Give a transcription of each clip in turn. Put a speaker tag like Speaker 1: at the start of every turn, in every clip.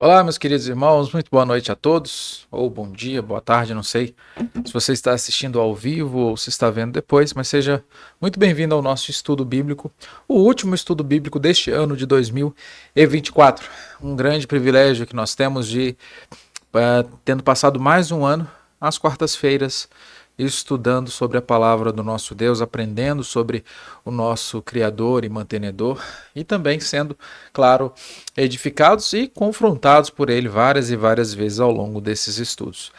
Speaker 1: Olá, meus queridos irmãos, muito boa noite a todos, ou bom dia, boa tarde, não sei se você está assistindo ao vivo ou se está vendo depois, mas seja muito bem-vindo ao nosso estudo bíblico, o último estudo bíblico deste ano de 2024. Um grande privilégio que nós temos de, tendo passado mais um ano, às quartas-feiras, estudando sobre a palavra do nosso Deus, aprendendo sobre o nosso Criador e mantenedor e também sendo, claro, edificados e confrontados por ele várias e várias vezes ao longo desses estudos.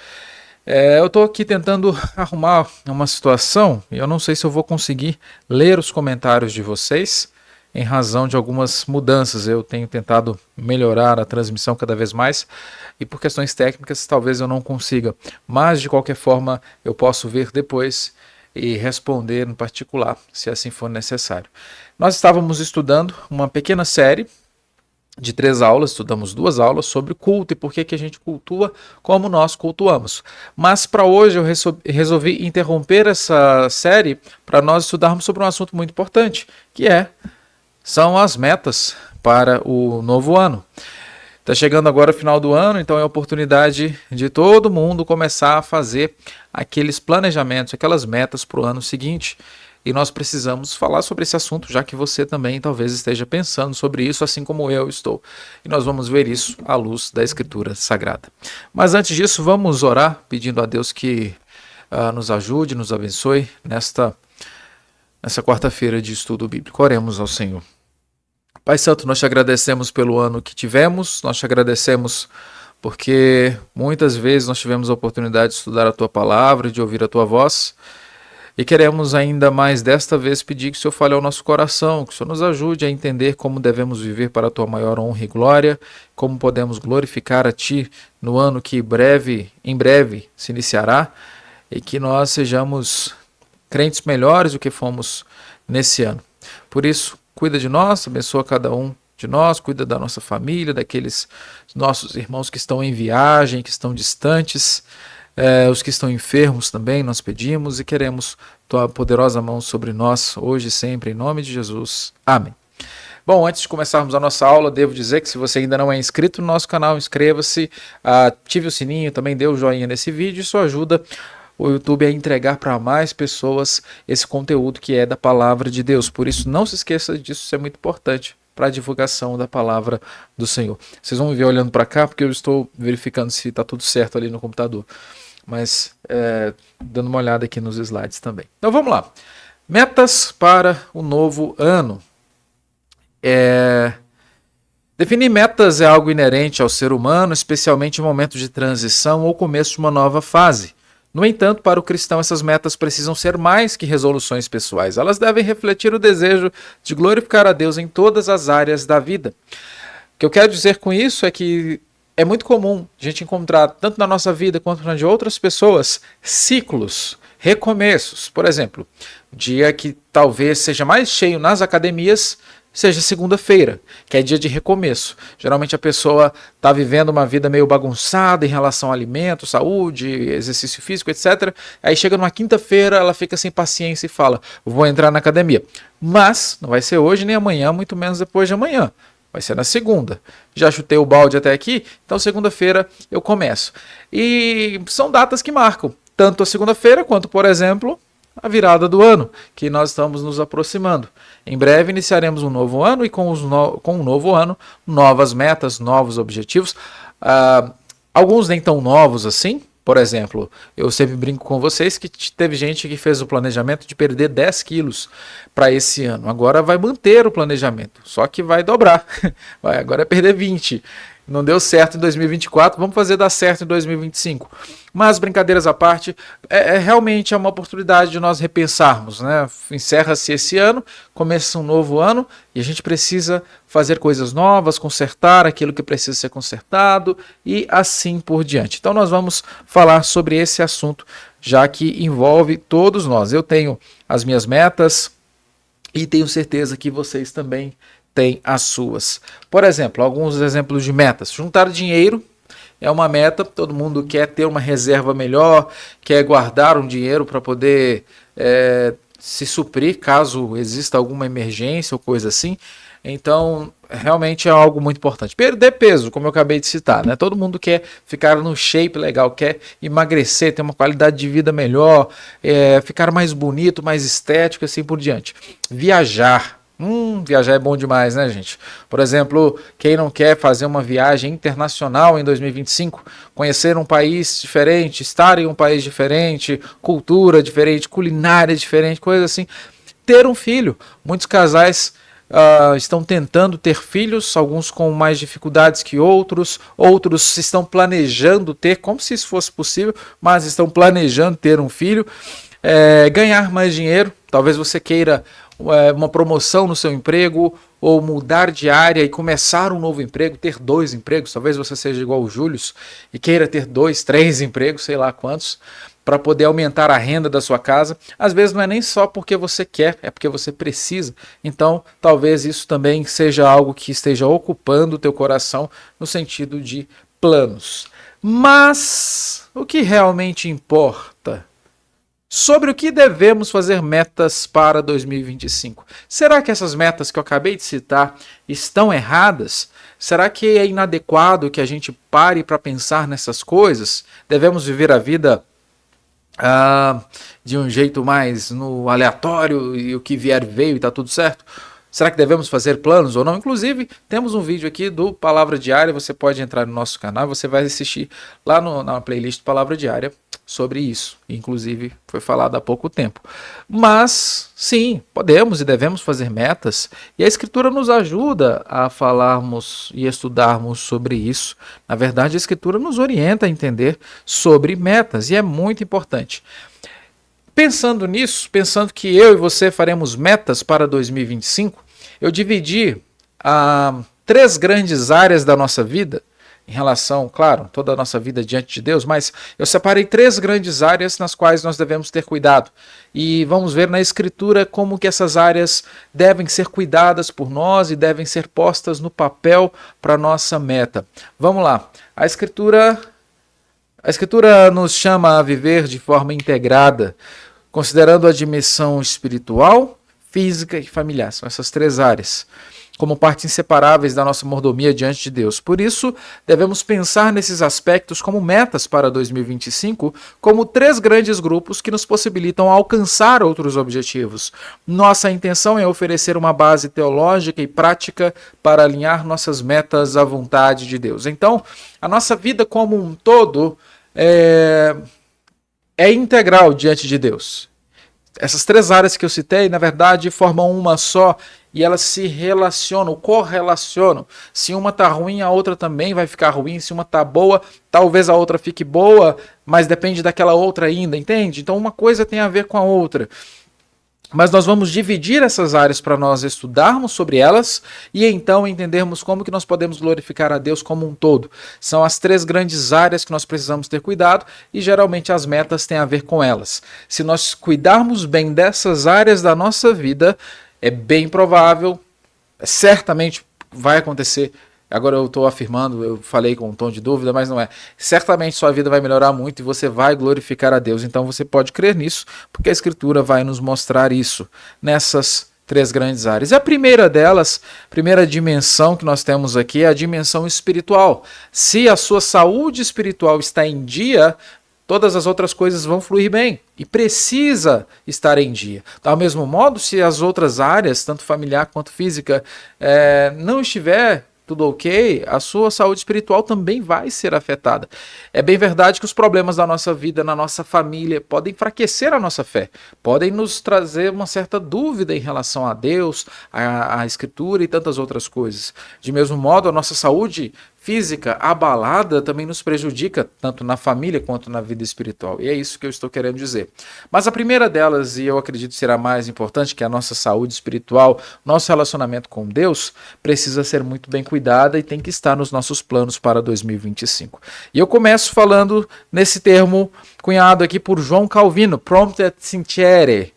Speaker 1: Eu estou aqui tentando arrumar uma situação e eu não sei se eu vou conseguir ler os comentários de vocês em razão de algumas mudanças. Eu tenho tentado melhorar a transmissão cada vez mais e por questões técnicas talvez eu não consiga, mas de qualquer forma eu posso ver depois e responder no particular, se assim for necessário. Nós estávamos estudando uma pequena série de 3 aulas, estudamos 2 aulas sobre culto e por que a gente cultua como nós cultuamos. Mas para hoje eu resolvi interromper essa série para nós estudarmos sobre um assunto muito importante, que são as metas para o novo ano. Está chegando agora o final do ano, então é a oportunidade de todo mundo começar a fazer aqueles planejamentos, aquelas metas para o ano seguinte. E nós precisamos falar sobre esse assunto, já que você também talvez esteja pensando sobre isso, assim como eu estou. E nós vamos ver isso à luz da Escritura Sagrada. Mas antes disso, vamos orar, pedindo a Deus que nos ajude, nos abençoe nessa quarta-feira de estudo bíblico. Oremos ao Senhor. Pai Santo, nós te agradecemos pelo ano que tivemos, nós te agradecemos porque muitas vezes nós tivemos a oportunidade de estudar a tua palavra e de ouvir a tua voz. E queremos ainda mais desta vez pedir que o Senhor fale ao nosso coração, que o Senhor nos ajude a entender como devemos viver para a tua maior honra e glória, como podemos glorificar a ti no ano que em breve se iniciará e que nós sejamos crentes melhores do que fomos nesse ano. Por isso, cuida de nós, abençoa cada um de nós, cuida da nossa família, daqueles nossos irmãos que estão em viagem, que estão distantes, os que estão enfermos também, nós pedimos e queremos tua poderosa mão sobre nós, hoje e sempre, em nome de Jesus. Amém. Bom, antes de começarmos a nossa aula, devo dizer que se você ainda não é inscrito no nosso canal, inscreva-se, ative o sininho, também dê o joinha nesse vídeo, isso ajuda o YouTube a entregar para mais pessoas esse conteúdo que é da palavra de Deus. Por isso, não se esqueça disso, isso é muito importante para a divulgação da palavra do Senhor. Vocês vão me ver olhando para cá, porque eu estou verificando se está tudo certo ali no computador. Mas dando uma olhada aqui nos slides também. Então vamos lá. Metas para o novo ano. Definir metas é algo inerente ao ser humano, especialmente em momentos de transição ou começo de uma nova fase. No entanto, para o cristão, essas metas precisam ser mais que resoluções pessoais. Elas devem refletir o desejo de glorificar a Deus em todas as áreas da vida. O que eu quero dizer com isso é que é muito comum a gente encontrar, tanto na nossa vida quanto na de outras pessoas, ciclos, recomeços. Por exemplo, dia que talvez seja mais cheio nas academias, seja segunda-feira, que é dia de recomeço. Geralmente a pessoa está vivendo uma vida meio bagunçada em relação a alimento, saúde, exercício físico, etc. Aí chega numa quinta-feira, ela fica sem paciência e fala, vou entrar na academia. Mas não vai ser hoje nem amanhã, muito menos depois de amanhã. Vai ser na segunda. Já chutei o balde até aqui, então segunda-feira eu começo. E são datas que marcam tanto a segunda-feira quanto, por exemplo, a virada do ano, que nós estamos nos aproximando. Em breve iniciaremos um novo ano e com um novo ano, novas metas, novos objetivos. Alguns nem tão novos assim. Por exemplo, eu sempre brinco com vocês que teve gente que fez o planejamento de perder 10 quilos para esse ano. Agora vai manter o planejamento, só que vai dobrar. Agora é perder 20. Não deu certo em 2024, vamos fazer dar certo em 2025. Mas, brincadeiras à parte, realmente uma oportunidade de nós repensarmos, né? Encerra-se esse ano, começa um novo ano e a gente precisa fazer coisas novas, consertar aquilo que precisa ser consertado e assim por diante. Então nós vamos falar sobre esse assunto, já que envolve todos nós. Eu tenho as minhas metas e tenho certeza que vocês também têm as suas. Por exemplo, alguns exemplos de metas. Juntar dinheiro é uma meta, todo mundo quer ter uma reserva melhor, quer guardar um dinheiro para poder se suprir caso exista alguma emergência ou coisa assim. Então, realmente é algo muito importante. Perder peso, como eu acabei de citar, né? Todo mundo quer ficar no shape legal, quer emagrecer, ter uma qualidade de vida melhor, ficar mais bonito, mais estético, assim por diante. Viajar. Viajar é bom demais, né, gente? Por exemplo, quem não quer fazer uma viagem internacional em 2025, conhecer um país diferente, estar em um país diferente, cultura diferente, culinária diferente, coisa assim. Ter um filho. Muitos casais estão tentando ter filhos, alguns com mais dificuldades que outros estão planejando ter, como se isso fosse possível, mas estão planejando ter um filho. Ganhar mais dinheiro, talvez você queira uma promoção no seu emprego, ou mudar de área e começar um novo emprego, ter 2 empregos, talvez você seja igual o Júlio e queira ter 2, 3 empregos, sei lá quantos, para poder aumentar a renda da sua casa. Às vezes não é nem só porque você quer, é porque você precisa. Então, talvez isso também seja algo que esteja ocupando o teu coração no sentido de planos. Mas o que realmente importa? Sobre o que devemos fazer metas para 2025. Será que essas metas que eu acabei de citar estão erradas? Será que é inadequado que a gente pare para pensar nessas coisas? Devemos viver a vida de um jeito mais no aleatório e o que vier veio e está tudo certo? Será que devemos fazer planos ou não? Inclusive, temos um vídeo aqui do Palavra Diária, você pode entrar no nosso canal, você vai assistir lá na playlist Palavra Diária sobre isso. Inclusive, foi falado há pouco tempo. Mas, sim, podemos e devemos fazer metas, e a Escritura nos ajuda a falarmos e estudarmos sobre isso. Na verdade, a Escritura nos orienta a entender sobre metas, e é muito importante. Pensando nisso, pensando que eu e você faremos metas para 2025, eu dividi 3 grandes áreas da nossa vida, em relação, claro, toda a nossa vida diante de Deus, mas eu separei 3 grandes áreas nas quais nós devemos ter cuidado. E vamos ver na Escritura como que essas áreas devem ser cuidadas por nós e devem ser postas no papel para a nossa meta. Vamos lá, a Escritura nos chama a viver de forma integrada, considerando a dimensão espiritual, física e familiar. São essas 3 áreas, como partes inseparáveis da nossa mordomia diante de Deus. Por isso, devemos pensar nesses aspectos como metas para 2025, como 3 grandes grupos que nos possibilitam alcançar outros objetivos. Nossa intenção é oferecer uma base teológica e prática para alinhar nossas metas à vontade de Deus. Então, a nossa vida como um todo é integral diante de Deus. Essas 3 áreas que eu citei, na verdade, formam uma só e elas se relacionam, correlacionam. Se uma está ruim, a outra também vai ficar ruim. Se uma está boa, talvez a outra fique boa, mas depende daquela outra ainda, entende? Então uma coisa tem a ver com a outra. Mas nós vamos dividir essas áreas para nós estudarmos sobre elas e então entendermos como que nós podemos glorificar a Deus como um todo. São as 3 grandes áreas que nós precisamos ter cuidado e geralmente as metas têm a ver com elas. Se nós cuidarmos bem dessas áreas da nossa vida, é bem provável, certamente vai acontecer. Agora eu estou afirmando, eu falei com um tom de dúvida, mas não é. Certamente sua vida vai melhorar muito e você vai glorificar a Deus. Então você pode crer nisso, porque a Escritura vai nos mostrar isso nessas 3 grandes áreas. E a primeira delas, primeira dimensão que nós temos aqui é a dimensão espiritual. Se a sua saúde espiritual está em dia, todas as outras coisas vão fluir bem e precisa estar em dia. Do mesmo modo, se as outras áreas, tanto familiar quanto física, não estiver tudo ok, a sua saúde espiritual também vai ser afetada. É bem verdade que os problemas da nossa vida, na nossa família, podem enfraquecer a nossa fé, podem nos trazer uma certa dúvida em relação a Deus, a Escritura e tantas outras coisas. De mesmo modo, a nossa saúde física abalada também nos prejudica, tanto na família quanto na vida espiritual. E é isso que eu estou querendo dizer. Mas a primeira delas, e eu acredito será mais importante, que é a nossa saúde espiritual, nosso relacionamento com Deus, precisa ser muito bem cuidada e tem que estar nos nossos planos para 2025. E eu começo falando nesse termo cunhado aqui por João Calvino, prompte et sincere.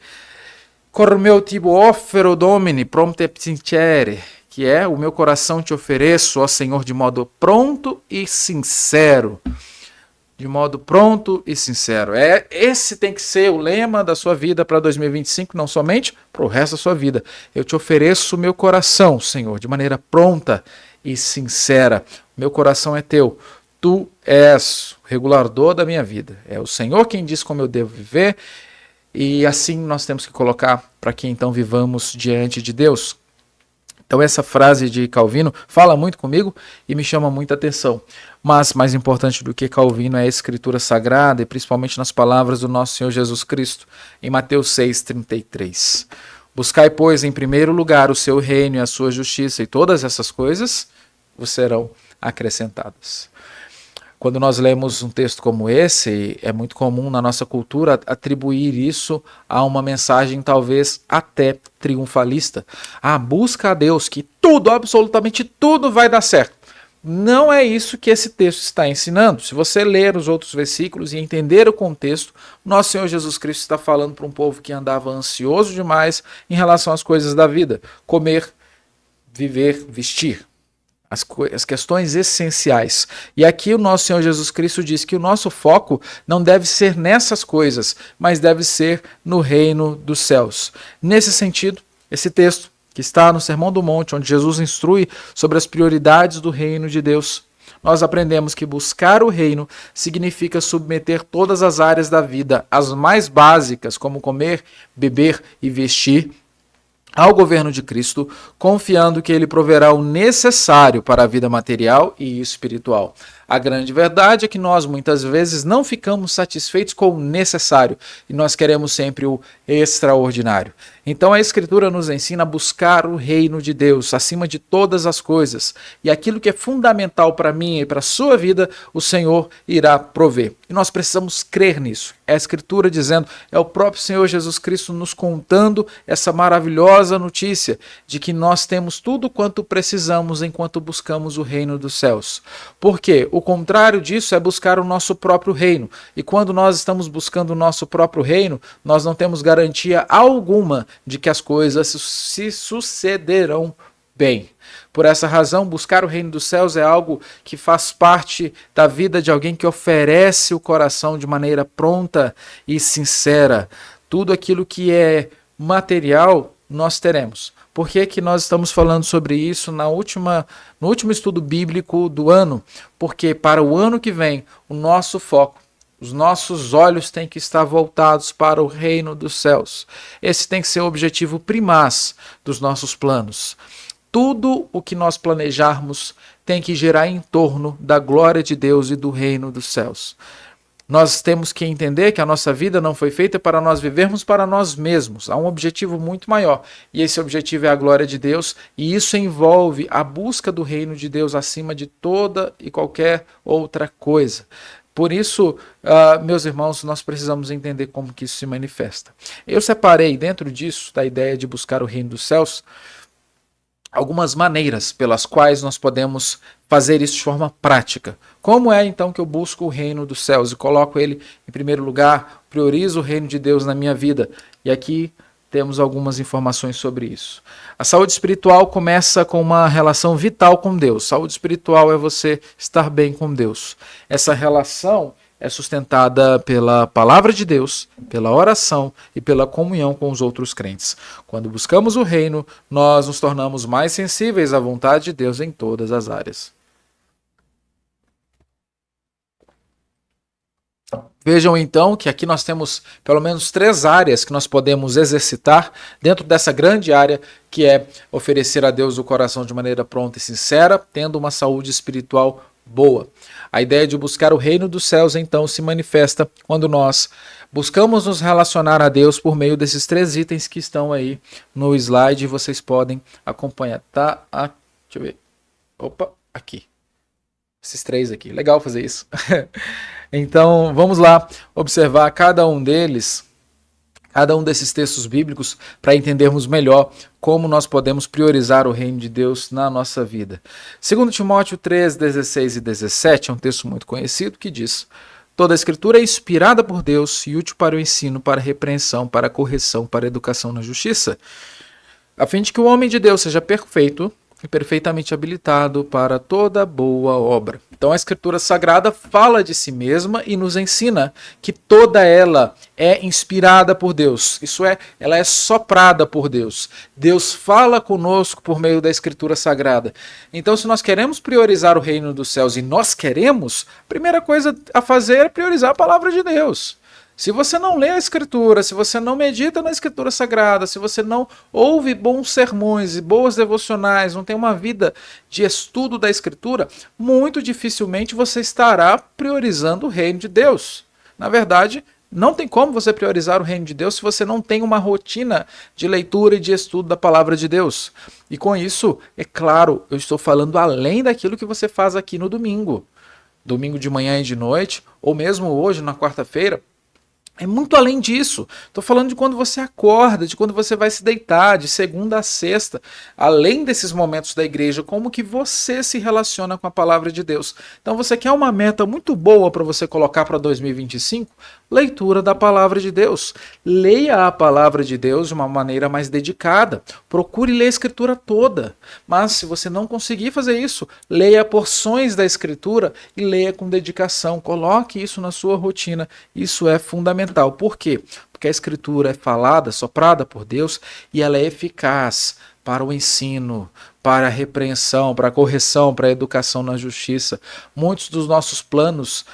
Speaker 1: Cor meu tibo offero domini, prompte et sincere. Que é: o meu coração te ofereço, ó Senhor, de modo pronto e sincero. de modo pronto e sincero. Esse tem que ser o lema da sua vida para 2025, não somente para o resto da sua vida. Eu te ofereço o meu coração, Senhor, de maneira pronta e sincera. Meu coração é teu. Tu és o regulador da minha vida. É o Senhor quem diz como eu devo viver, e assim nós temos que colocar para que então vivamos diante de Deus. Então essa frase de Calvino fala muito comigo e me chama muita atenção. Mas mais importante do que Calvino é a Escritura Sagrada, e principalmente nas palavras do nosso Senhor Jesus Cristo, em Mateus 6,33. Buscai, pois, em primeiro lugar o seu reino e a sua justiça, e todas essas coisas vos serão acrescentadas. Quando nós lemos um texto como esse, é muito comum na nossa cultura atribuir isso a uma mensagem talvez até triunfalista. Busca a Deus que tudo, absolutamente tudo vai dar certo. Não é isso que esse texto está ensinando. Se você ler os outros versículos e entender o contexto, nosso Senhor Jesus Cristo está falando para um povo que andava ansioso demais em relação às coisas da vida. Comer, viver, vestir. As questões essenciais. E aqui o nosso Senhor Jesus Cristo diz que o nosso foco não deve ser nessas coisas, mas deve ser no reino dos céus. Nesse sentido, esse texto que está no Sermão do Monte, onde Jesus instrui sobre as prioridades do reino de Deus, nós aprendemos que buscar o reino significa submeter todas as áreas da vida, as mais básicas, como comer, beber e vestir, ao governo de Cristo, confiando que ele proverá o necessário para a vida material e espiritual. A grande verdade é que nós muitas vezes não ficamos satisfeitos com o necessário e nós queremos sempre o extraordinário. Então a Escritura nos ensina a buscar o reino de Deus acima de todas as coisas, e aquilo que é fundamental para mim e para a sua vida, o Senhor irá prover. E nós precisamos crer nisso. É a Escritura dizendo, é o próprio Senhor Jesus Cristo nos contando essa maravilhosa notícia de que nós temos tudo quanto precisamos enquanto buscamos o reino dos céus. Por quê? O contrário disso é buscar o nosso próprio reino. E quando nós estamos buscando o nosso próprio reino, nós não temos garantia alguma de que as coisas se sucederão bem. Por essa razão, buscar o reino dos céus é algo que faz parte da vida de alguém que oferece o coração de maneira pronta e sincera. Tudo aquilo que é material, nós teremos. Por que que nós estamos falando sobre isso no último estudo bíblico do ano? Porque para o ano que vem, o nosso foco, os nossos olhos têm que estar voltados para o reino dos céus. Esse tem que ser o objetivo primaz dos nossos planos. Tudo o que nós planejarmos tem que girar em torno da glória de Deus e do reino dos céus. Nós temos que entender que a nossa vida não foi feita para nós vivermos para nós mesmos. Há um objetivo muito maior, e esse objetivo é a glória de Deus, e isso envolve a busca do reino de Deus acima de toda e qualquer outra coisa. Por isso, meus irmãos, nós precisamos entender como que isso se manifesta. Eu separei dentro disso, da ideia de buscar o reino dos céus, algumas maneiras pelas quais nós podemos fazer isso de forma prática. Como é então que eu busco o reino dos céus e coloco ele em primeiro lugar, priorizo o reino de Deus na minha vida? E aqui temos algumas informações sobre isso. A saúde espiritual começa com uma relação vital com Deus. Saúde espiritual é você estar bem com Deus. Essa relação é sustentada pela palavra de Deus, pela oração e pela comunhão com os outros crentes. Quando buscamos o reino, nós nos tornamos mais sensíveis à vontade de Deus em todas as áreas. Vejam então que aqui nós temos pelo menos 3 áreas que nós podemos exercitar dentro dessa grande área que é oferecer a Deus o coração de maneira pronta e sincera, tendo uma saúde espiritual boa. A ideia de buscar o reino dos céus então se manifesta quando nós buscamos nos relacionar a Deus por meio desses 3 itens que estão aí no slide e vocês podem acompanhar. Tá? Deixa eu ver. Opa, aqui. Esses 3 aqui. Legal fazer isso. Então, vamos lá observar cada um deles, cada um desses textos bíblicos, para entendermos melhor como nós podemos priorizar o reino de Deus na nossa vida. 2 Timóteo 3, 16 e 17 é um texto muito conhecido que diz: toda a escritura é inspirada por Deus e útil para o ensino, para a repreensão, para a correção, para a educação na justiça, a fim de que o homem de Deus seja perfeito, e perfeitamente habilitado para toda boa obra. Então a Escritura Sagrada fala de si mesma e nos ensina que toda ela é inspirada por Deus. Isso é, ela é soprada por Deus. Deus fala conosco por meio da Escritura Sagrada. Então, se nós queremos priorizar o reino dos céus, e nós queremos, a primeira coisa a fazer é priorizar a palavra de Deus. Se você não lê a Escritura, se você não medita na Escritura Sagrada, se você não ouve bons sermões e boas devocionais, não tem uma vida de estudo da Escritura, muito dificilmente você estará priorizando o reino de Deus. Na verdade, não tem como você priorizar o reino de Deus se você não tem uma rotina de leitura e de estudo da palavra de Deus. E com isso, é claro, eu estou falando além daquilo que você faz aqui no domingo. Domingo de manhã e de noite, ou mesmo hoje, na quarta-feira. É muito além disso. Estou falando de quando você acorda, de quando você vai se deitar, de segunda a sexta. Além desses momentos da igreja, como que você se relaciona com a palavra de Deus. Então você quer uma meta muito boa para você colocar para 2025? Leitura da palavra de Deus. Leia a palavra de Deus de uma maneira mais dedicada. Procure ler a escritura toda. Mas se você não conseguir fazer isso, leia porções da escritura e leia com dedicação. Coloque isso na sua rotina. Isso é fundamental. Por quê? Porque a escritura é falada, soprada por Deus e ela é eficaz para o ensino, para a repreensão, para a correção, para a educação na justiça. Muitos dos nossos planos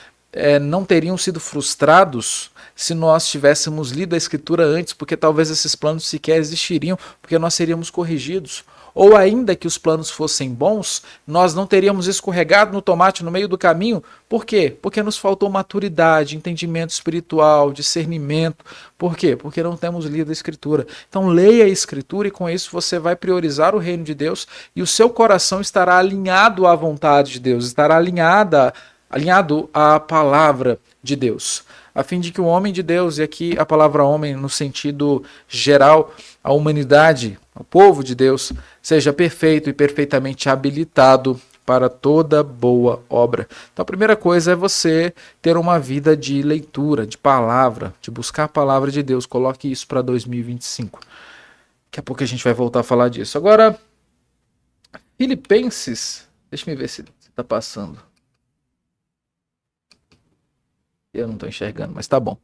Speaker 1: não teriam sido frustrados se nós tivéssemos lido a escritura antes, porque talvez esses planos sequer existiriam, porque nós seríamos corrigidos. Ou ainda que os planos fossem bons, nós não teríamos escorregado no tomate no meio do caminho. Por quê? Porque nos faltou maturidade, entendimento espiritual, discernimento. Por quê? Porque não temos lido a Escritura. Então leia a Escritura e com isso você vai priorizar o reino de Deus e o seu coração estará alinhado à vontade de Deus, estará alinhado à palavra de Deus, a fim de que o homem de Deus, e aqui a palavra homem no sentido geral, a humanidade, o povo de Deus, seja perfeito e perfeitamente habilitado para toda boa obra. Então a primeira coisa é você ter uma vida de leitura, de palavra, de buscar a palavra de Deus. Coloque isso para 2025. Daqui a pouco a gente vai voltar a falar disso. Agora, Filipenses, deixa eu ver se está passando. Eu não estou enxergando, mas tá bom.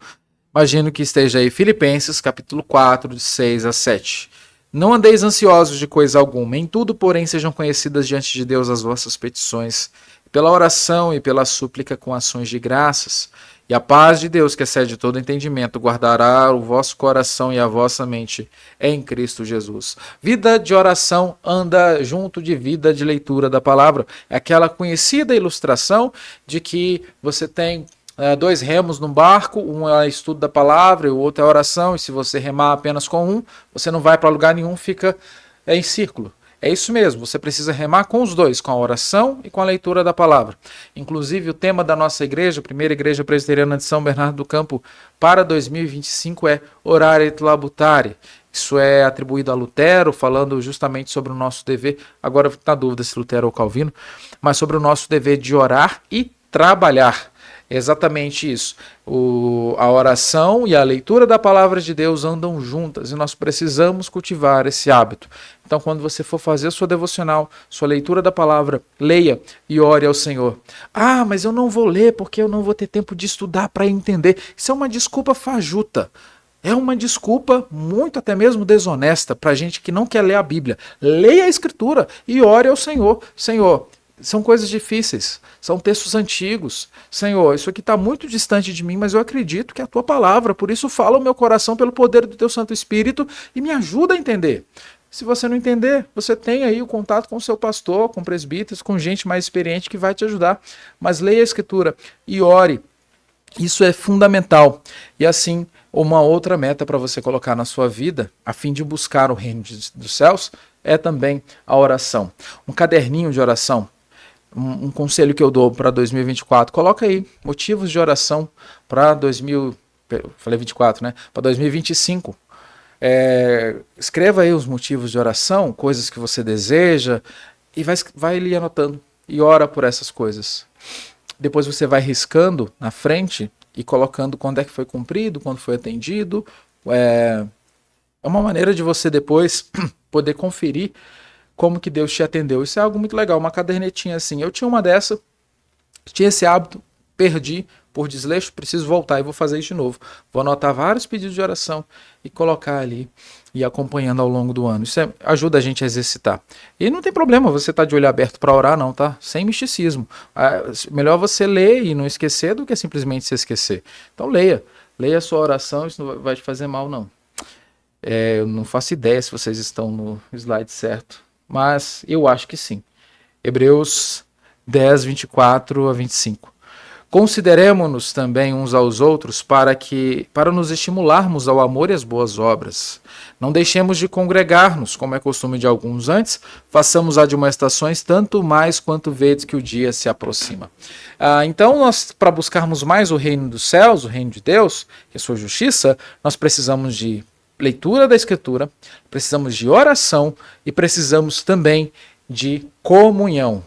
Speaker 1: Imagino que esteja aí Filipenses, capítulo 4, de 6 a 7. Não andeis ansiosos de coisa alguma, em tudo, porém, sejam conhecidas diante de Deus as vossas petições, pela oração e pela súplica com ações de graças. E a paz de Deus, que excede todo entendimento, guardará o vosso coração e a vossa mente em Cristo Jesus. Vida de oração anda junto de vida de leitura da palavra. É aquela conhecida ilustração de que você tem dois remos num barco, um é estudo da palavra e o outro é oração, e se você remar apenas com um, você não vai para lugar nenhum, fica em círculo. É isso mesmo, você precisa remar com os dois, com a oração e com a leitura da palavra. Inclusive, o tema da nossa igreja, a primeira igreja presbiteriana de São Bernardo do Campo, para 2025 é Orare et Labutare. Isso é atribuído a Lutero, falando justamente sobre o nosso dever, agora na dúvida se Lutero ou Calvino, mas sobre o nosso dever de orar e trabalhar. Exatamente isso. A oração e a leitura da palavra de Deus andam juntas e nós precisamos cultivar esse hábito. Então, quando você for fazer a sua devocional, sua leitura da palavra, leia e ore ao Senhor. Ah, mas eu não vou ler porque eu não vou ter tempo de estudar para entender. Isso é uma desculpa fajuta. É uma desculpa muito até mesmo desonesta para gente que não quer ler a Bíblia. Leia a Escritura e ore ao Senhor. Senhor, são coisas difíceis, são textos antigos. Senhor, isso aqui está muito distante de mim, mas eu acredito que é a tua palavra, por isso fala o meu coração pelo poder do teu Santo Espírito e me ajuda a entender. Se você não entender, você tem aí o contato com o seu pastor, com presbíteros, com gente mais experiente que vai te ajudar. Mas leia a Escritura e ore. Isso é fundamental. E assim, uma outra meta para você colocar na sua vida, a fim de buscar o reino dos céus, é também a oração. Um caderninho de oração. Um conselho que eu dou para 2024, coloca aí motivos de oração para 2024, né? Para 2025. Escreva aí os motivos de oração, coisas que você deseja, e vai ali anotando e ora por essas coisas. Depois você vai riscando na frente e colocando quando é que foi cumprido, quando foi atendido. É uma maneira de você depois poder conferir como que Deus te atendeu. Isso é algo muito legal, uma cadernetinha assim. Eu tinha uma dessa, tinha esse hábito, perdi por desleixo, preciso voltar e vou fazer isso de novo. Vou anotar vários pedidos de oração e colocar ali e acompanhando ao longo do ano. Isso ajuda a gente a exercitar. E não tem problema você estar de olho aberto para orar, não, tá? Sem misticismo. Melhor você ler e não esquecer do que simplesmente se esquecer. Então leia. Leia a sua oração, isso não vai te fazer mal, não. Eu não faço ideia se vocês estão no slide certo, mas eu acho que sim. Hebreus 10, 24 a 25. Consideremo-nos também uns aos outros para nos estimularmos ao amor e às boas obras. Não deixemos de congregar-nos, como é costume de alguns antes, façamos admoestações tanto mais quanto vedes que o dia se aproxima. Então, para buscarmos mais o reino dos céus, o reino de Deus, que é a sua justiça, nós precisamos de leitura da Escritura, precisamos de oração e precisamos também de comunhão.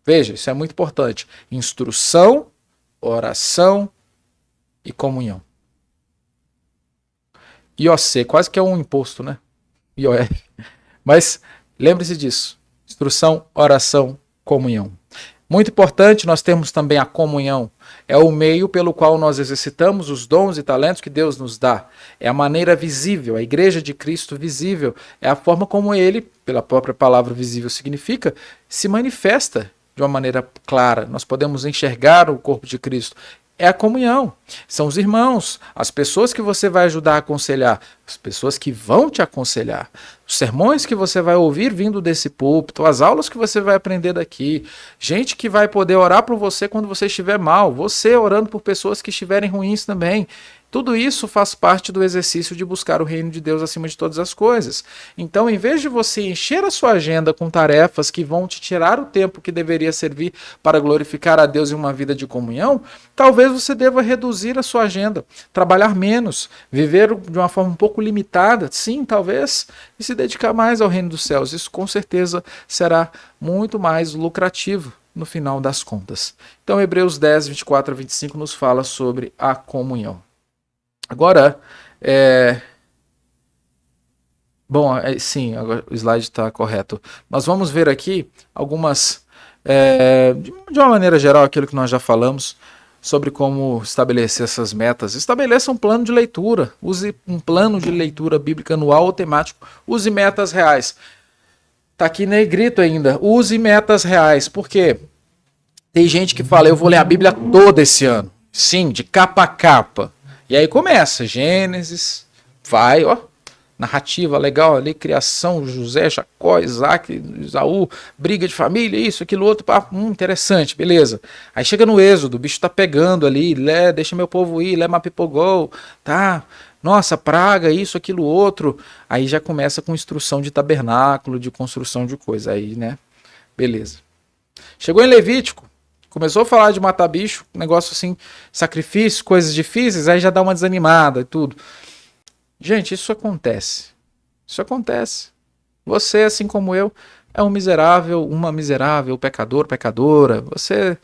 Speaker 1: Veja, isso é muito importante. Instrução, oração e comunhão. IOC, quase que é um imposto, né? IOF. Mas lembre-se disso. Instrução, oração, comunhão. Muito importante, nós temos também a comunhão. É o meio pelo qual nós exercitamos os dons e talentos que Deus nos dá. É a maneira visível, a igreja de Cristo visível. É a forma como ele, pela própria palavra visível significa, se manifesta de uma maneira clara. Nós podemos enxergar o corpo de Cristo. É a comunhão. São os irmãos, as pessoas que você vai ajudar a aconselhar, as pessoas que vão te aconselhar, os sermões que você vai ouvir vindo desse púlpito, as aulas que você vai aprender daqui, gente que vai poder orar por você quando você estiver mal, você orando por pessoas que estiverem ruins também. Tudo isso faz parte do exercício de buscar o reino de Deus acima de todas as coisas. Então, em vez de você encher a sua agenda com tarefas que vão te tirar o tempo que deveria servir para glorificar a Deus em uma vida de comunhão, talvez você deva reduzir a sua agenda, trabalhar menos, viver de uma forma um pouco limitada, sim, talvez, e se dedicar mais ao reino dos céus. Isso com certeza será muito mais lucrativo no final das contas. Então, Hebreus 10, 24 a 25 nos fala sobre a comunhão. Agora, sim, agora o slide está correto. Nós vamos ver aqui algumas, de uma maneira geral, aquilo que nós já falamos sobre como estabelecer essas metas. Estabeleça um plano de leitura, use um plano de leitura bíblica anual ou temático, use metas reais. Está aqui negrito ainda, use metas reais, por quê? Tem gente que fala, eu vou ler a Bíblia toda esse ano, sim, de capa a capa. E aí começa, Gênesis, vai, ó, narrativa legal ali, criação, José, Jacó, Isaac, Esaú, briga de família, isso, aquilo, outro, interessante, beleza. Aí chega no Êxodo, o bicho tá pegando ali, deixa meu povo ir, let my people go, tá, nossa, praga, isso, aquilo, outro. Aí já começa com instrução de tabernáculo, de construção de coisa, aí, né, beleza. Chegou em Levítico, começou a falar de matar bicho, negócio assim, sacrifício, coisas difíceis, aí já dá uma desanimada e tudo. Gente, isso acontece. Isso acontece. Você, assim como eu, é um miserável, uma miserável, pecador, pecadora. Você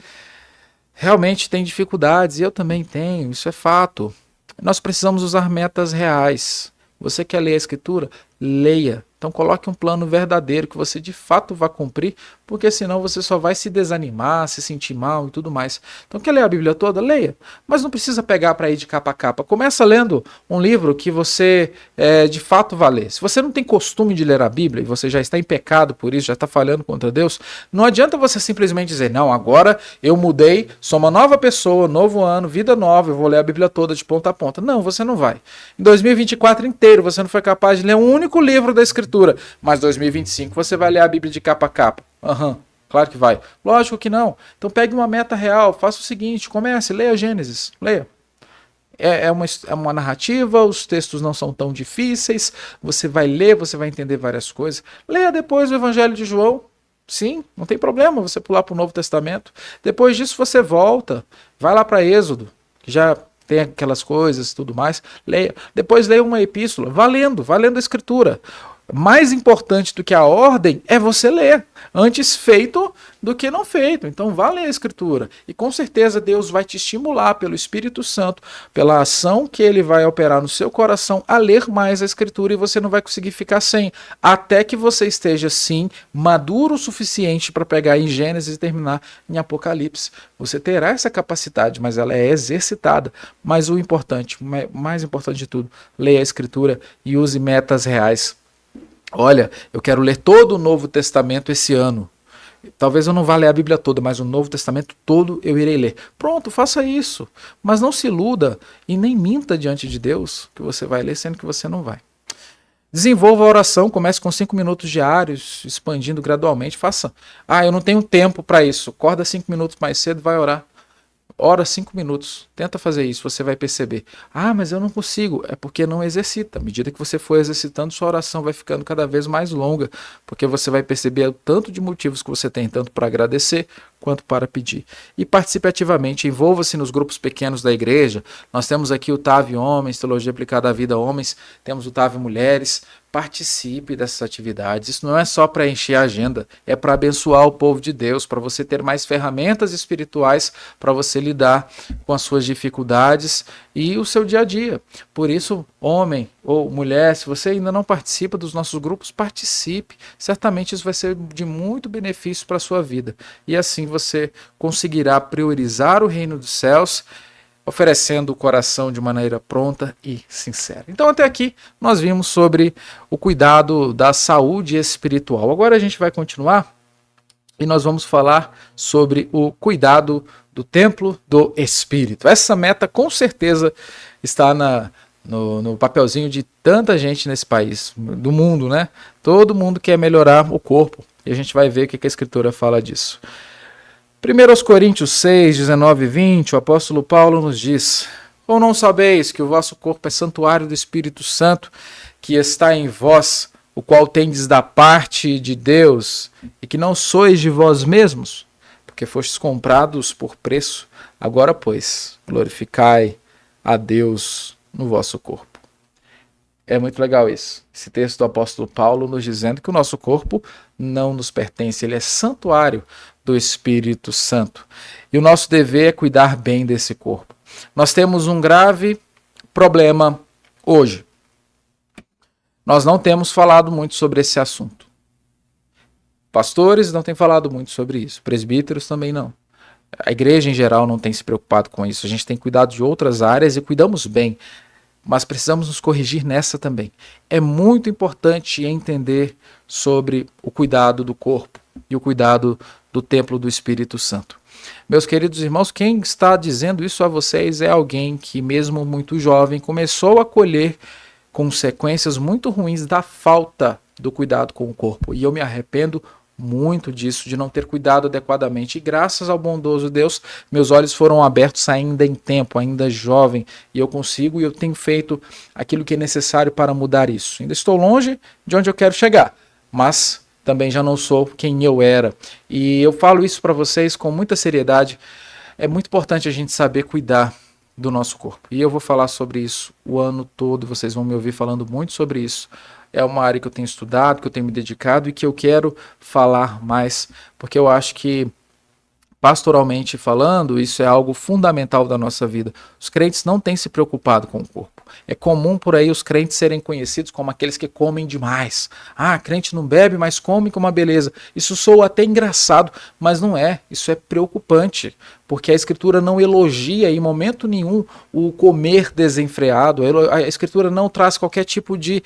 Speaker 1: realmente tem dificuldades, e eu também tenho, isso é fato. Nós precisamos usar metas reais. Você quer ler a Escritura? Leia. Então coloque um plano verdadeiro que você de fato vá cumprir, porque senão você só vai se desanimar, se sentir mal e tudo mais. Então quer ler a Bíblia toda? Leia. Mas não precisa pegar para ir de capa a capa. Começa lendo um livro que você de fato vá ler. Se você não tem costume de ler a Bíblia e você já está em pecado por isso, já está falhando contra Deus, não adianta você simplesmente dizer, não, agora eu mudei, sou uma nova pessoa, novo ano, vida nova, eu vou ler a Bíblia toda de ponta a ponta. Não, você não vai. Em 2024 inteiro você não foi capaz de ler um único livro da Escritura. Mas 2025 você vai ler a Bíblia de capa a capa. Claro que vai. Lógico que não. Então pegue uma meta real, faça o seguinte, comece, leia Gênesis, leia. É uma narrativa, os textos não são tão difíceis, você vai ler, você vai entender várias coisas. Leia depois o Evangelho de João, sim, não tem problema você pular para o Novo Testamento. Depois disso você volta, vai lá para Êxodo, que já tem aquelas coisas e tudo mais, leia. Depois leia uma epístola, vai lendo a Escritura. mais importante do que a ordem é você ler. Antes feito do que não feito. Então vá ler a Escritura. E com certeza Deus vai te estimular pelo Espírito Santo, pela ação que Ele vai operar no seu coração a ler mais a Escritura, e você não vai conseguir ficar sem. Até que você esteja, sim, maduro o suficiente para pegar em Gênesis e terminar em Apocalipse. Você terá essa capacidade, mas ela é exercitada. Mas o importante, o mais importante de tudo, leia a Escritura e use metas reais. Olha, eu quero ler todo o Novo Testamento esse ano. Talvez eu não vá ler a Bíblia toda, mas o Novo Testamento todo eu irei ler. Pronto, faça isso. Mas não se iluda e nem minta diante de Deus que você vai ler, sendo que você não vai. Desenvolva a oração, comece com 5 minutos diários, expandindo gradualmente. Faça. Eu não tenho tempo para isso. Acorda 5 minutos mais cedo e vai orar. Ora 5 minutos, tenta fazer isso, você vai perceber. Mas eu não consigo, é porque não exercita. À medida que você for exercitando, sua oração vai ficando cada vez mais longa, porque você vai perceber o tanto de motivos que você tem, tanto para agradecer quanto para pedir. E participe ativamente, envolva-se nos grupos pequenos da igreja. Nós temos aqui o TAV Homens, Teologia Aplicada à Vida Homens, temos o TAV Mulheres. Participe dessas atividades. Isso não é só para encher a agenda, é para abençoar o povo de Deus, para você ter mais ferramentas espirituais para você lidar com as suas dificuldades e o seu dia a dia. Por isso, homem ou mulher, se você ainda não participa dos nossos grupos, participe. Certamente isso vai ser de muito benefício para a sua vida. E assim você conseguirá priorizar o reino dos céus, oferecendo o coração de maneira pronta e sincera. Então até aqui nós vimos sobre o cuidado da saúde espiritual. Agora a gente vai continuar e nós vamos falar sobre o cuidado do templo do Espírito. Essa meta com certeza está no papelzinho de tanta gente nesse país, do mundo, né? Todo mundo quer melhorar o corpo e a gente vai ver o que a Escritura fala disso. 1 Coríntios 6, 19 e 20, o apóstolo Paulo nos diz: ou não sabeis que o vosso corpo é santuário do Espírito Santo, que está em vós, o qual tendes da parte de Deus, e que não sois de vós mesmos, porque fostes comprados por preço. Agora, pois, glorificai a Deus no vosso corpo. É muito legal isso. Esse texto do apóstolo Paulo nos dizendo que o nosso corpo não nos pertence, ele é santuário do Espírito Santo. E o nosso dever é cuidar bem desse corpo. Nós temos um grave problema hoje. Nós não temos falado muito sobre esse assunto. Pastores não têm falado muito sobre isso. Presbíteros também não. A igreja em geral não tem se preocupado com isso. A gente tem cuidado de outras áreas e cuidamos bem. Mas precisamos nos corrigir nessa também. É muito importante entender sobre o cuidado do corpo e o cuidado do templo do Espírito Santo. Meus queridos irmãos, quem está dizendo isso a vocês é alguém que, mesmo muito jovem, começou a colher consequências muito ruins da falta do cuidado com o corpo. E eu me arrependo muito disso, de não ter cuidado adequadamente. E graças ao bondoso Deus, meus olhos foram abertos ainda em tempo, ainda jovem, e eu tenho feito aquilo que é necessário para mudar isso. Ainda estou longe de onde eu quero chegar, mas também já não sou quem eu era. E eu falo isso para vocês com muita seriedade. É muito importante a gente saber cuidar do nosso corpo. E eu vou falar sobre isso o ano todo, vocês vão me ouvir falando muito sobre isso. É uma área que eu tenho estudado, que eu tenho me dedicado e que eu quero falar mais, porque eu acho que, pastoralmente falando, isso é algo fundamental da nossa vida. Os crentes não têm se preocupado com o corpo. É comum por aí os crentes serem conhecidos como aqueles que comem demais. Crente não bebe, mas come com uma beleza. Isso soa até engraçado, mas não é. Isso é preocupante, porque a Escritura não elogia em momento nenhum o comer desenfreado. A Escritura não traz qualquer tipo de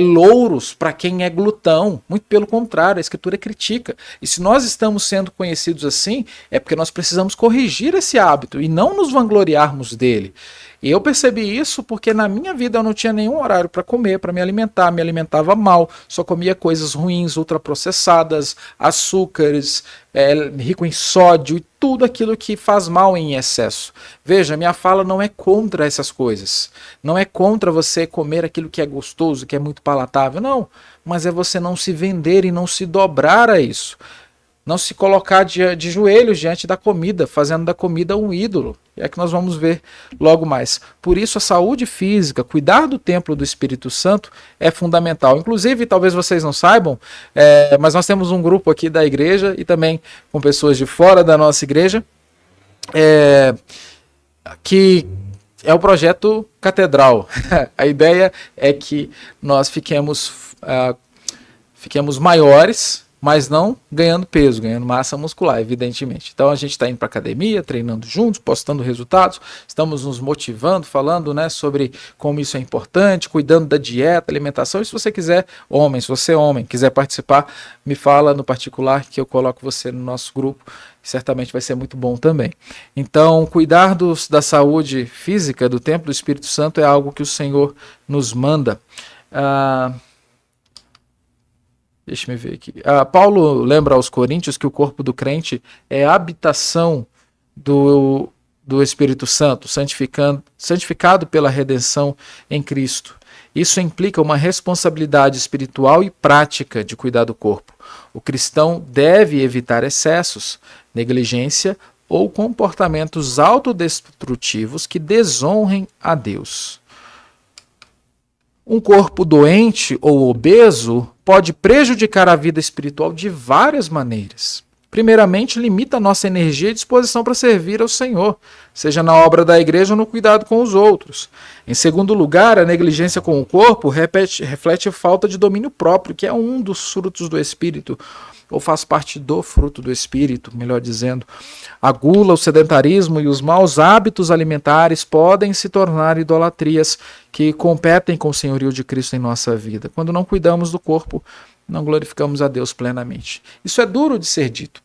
Speaker 1: louros para quem é glutão. Muito pelo contrário, a Escritura critica. E se nós estamos sendo conhecidos assim, é porque nós precisamos corrigir esse hábito e não nos vangloriarmos dele. E eu percebi isso porque na minha vida eu não tinha nenhum horário para comer, para me alimentava mal, só comia coisas ruins, ultraprocessadas, açúcares, rico em sódio e tudo aquilo que faz mal em excesso. Veja, minha fala não é contra essas coisas, não é contra você comer aquilo que é gostoso, que é muito palatável, não, mas é você não se vender e não se dobrar a isso. Não se colocar de joelhos diante da comida, fazendo da comida um ídolo. É que nós vamos ver logo mais. Por isso, a saúde física, cuidar do templo do Espírito Santo é fundamental. Inclusive, talvez vocês não saibam, mas nós temos um grupo aqui da igreja e também com pessoas de fora da nossa igreja, que é o projeto Catedral. A ideia é que nós fiquemos maiores, mas não ganhando peso, ganhando massa muscular, evidentemente. Então a gente está indo para academia, treinando juntos, postando resultados, estamos nos motivando, falando, né, sobre como isso é importante, cuidando da dieta, alimentação. E se você quiser, se você é homem, quiser participar, me fala no particular que eu coloco você no nosso grupo. Certamente vai ser muito bom também. Então, cuidar da saúde física do templo do Espírito Santo é algo que o Senhor nos manda. Deixa eu ver aqui. Paulo lembra aos Coríntios que o corpo do crente é a habitação do Espírito Santo, santificado pela redenção em Cristo. Isso implica uma responsabilidade espiritual e prática de cuidar do corpo. O cristão deve evitar excessos, negligência ou comportamentos autodestrutivos que desonrem a Deus. Um corpo doente ou obeso pode prejudicar a vida espiritual de várias maneiras. Primeiramente, limita a nossa energia e disposição para servir ao Senhor, seja na obra da igreja ou no cuidado com os outros. Em segundo lugar, a negligência com o corpo reflete a falta de domínio próprio, que é um dos frutos do Espírito, ou faz parte do fruto do Espírito, melhor dizendo. A gula, o sedentarismo e os maus hábitos alimentares podem se tornar idolatrias que competem com o senhorio de Cristo em nossa vida. Quando não cuidamos do corpo, não glorificamos a Deus plenamente. Isso é duro de ser dito.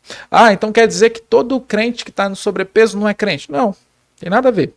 Speaker 1: Então quer dizer que todo crente que está no sobrepeso não é crente? Não, tem nada a ver.